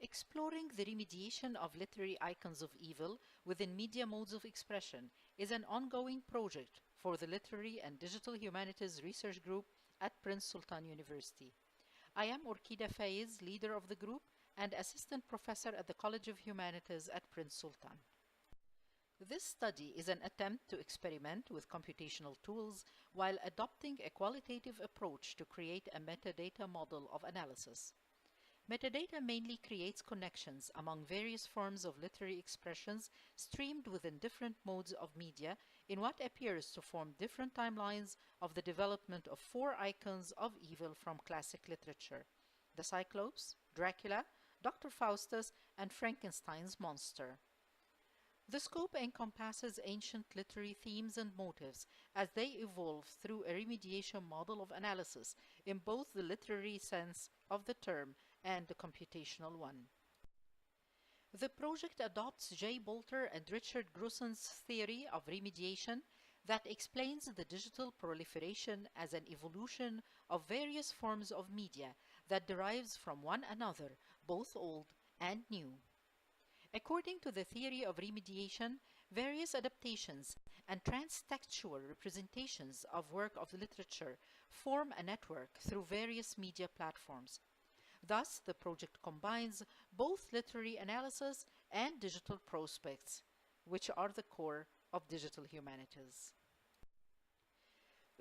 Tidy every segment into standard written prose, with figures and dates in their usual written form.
Exploring the remediation of literary icons of evil within media modes of expression is an ongoing project for the Literary and Digital Humanities Research Group at Prince Sultan University. I am Orkida Faiz, leader of the group and assistant professor at the College of Humanities at Prince Sultan. This study is an attempt to experiment with computational tools while adopting a qualitative approach to create a metadata model of analysis. Metadata mainly creates connections among various forms of literary expressions streamed within different modes of media in what appears to form different timelines of the development of four icons of evil from classic literature: the Cyclops, Dracula, Dr. Faustus, and Frankenstein's monster. The scope encompasses ancient literary themes and motives as they evolve through a remediation model of analysis in both the literary sense of the term and the computational one. The project adopts J. Bolter and Richard Grusson's theory of remediation that explains the digital proliferation as an evolution of various forms of media that derives from one another, both old and new. According to the theory of remediation, various adaptations and transtextual representations of work of literature form a network through various media platforms. Thus, the project combines both literary analysis and digital prospects, which are the core of digital humanities.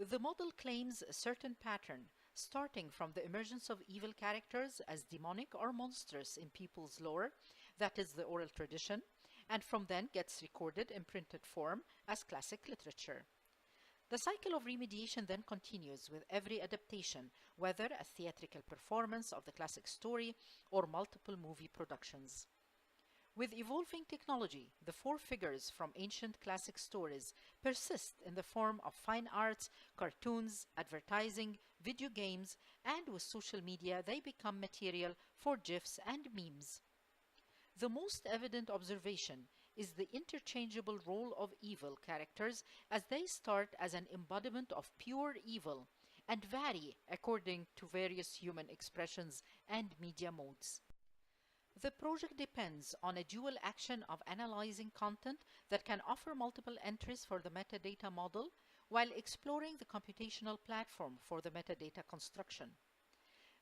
The model claims a certain pattern, starting from the emergence of evil characters as demonic or monstrous in people's lore, that is the oral tradition, and from then gets recorded in printed form as classic literature. The cycle of remediation then continues with every adaptation, whether a theatrical performance of the classic story or multiple movie productions. With evolving technology, the four figures from ancient classic stories persist in the form of fine arts, cartoons, advertising, video games, and with social media they become material for GIFs and memes. The most evident observation is the interchangeable role of evil characters as they start as an embodiment of pure evil and vary according to various human expressions and media modes. The project depends on a dual action of analyzing content that can offer multiple entries for the metadata model while exploring the computational platform for the metadata construction.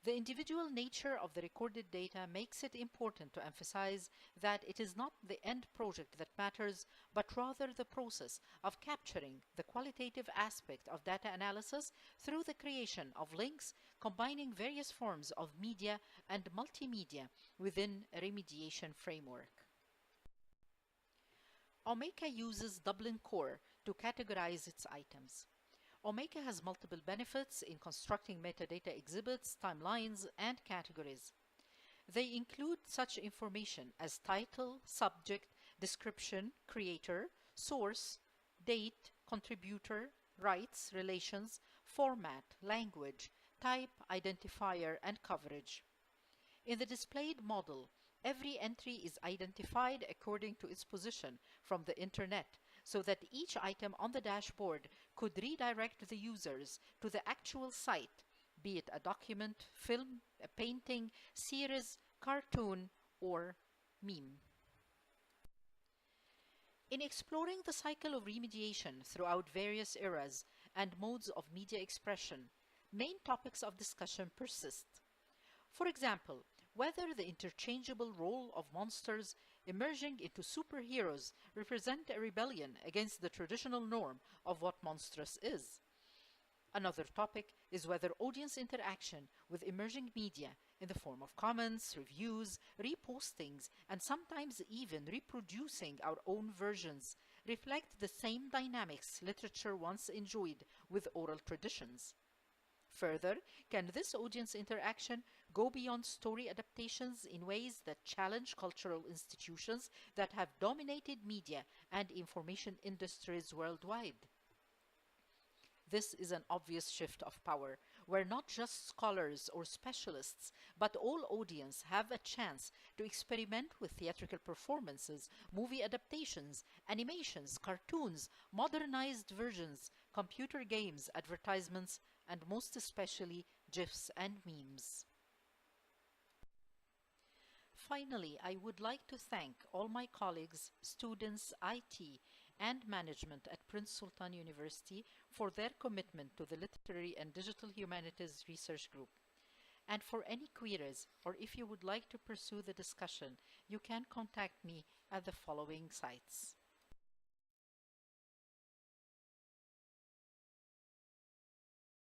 The individual nature of the recorded data makes it important to emphasize that it is not the end project that matters, but rather the process of capturing the qualitative aspect of data analysis through the creation of links combining various forms of media and multimedia within a remediation framework. OMEKA uses Dublin Core to categorize its items. OMEKA has multiple benefits in constructing metadata exhibits, timelines, and categories. They include such information as title, subject, description, creator, source, date, contributor, rights, relations, format, language, type, identifier, and coverage. In the displayed model, every entry is identified according to its position from the internet, so that each item on the dashboard could redirect the users to the actual site, be it a document, film, a painting, series, cartoon, or meme. In exploring the cycle of remediation throughout various eras and modes of media expression, main topics of discussion persist. For example, whether the interchangeable role of monsters emerging into superheroes represent a rebellion against the traditional norm of what monstrous is. Another topic is whether audience interaction with emerging media in the form of comments, reviews, repostings, and sometimes even reproducing our own versions reflect the same dynamics literature once enjoyed with oral traditions. Further, can this audience interaction go beyond story adaptations in ways that challenge cultural institutions that have dominated media and information industries worldwide? This is an obvious shift of power, where not just scholars or specialists, but all audience have a chance to experiment with theatrical performances, movie adaptations, animations, cartoons, modernized versions, computer games, advertisements, and most especially GIFs and memes. Finally, I would like to thank all my colleagues, students, IT, and management at Prince Sultan University for their commitment to the Literary and Digital Humanities Research Group. And for any queries, or if you would like to pursue the discussion, you can contact me at the following sites.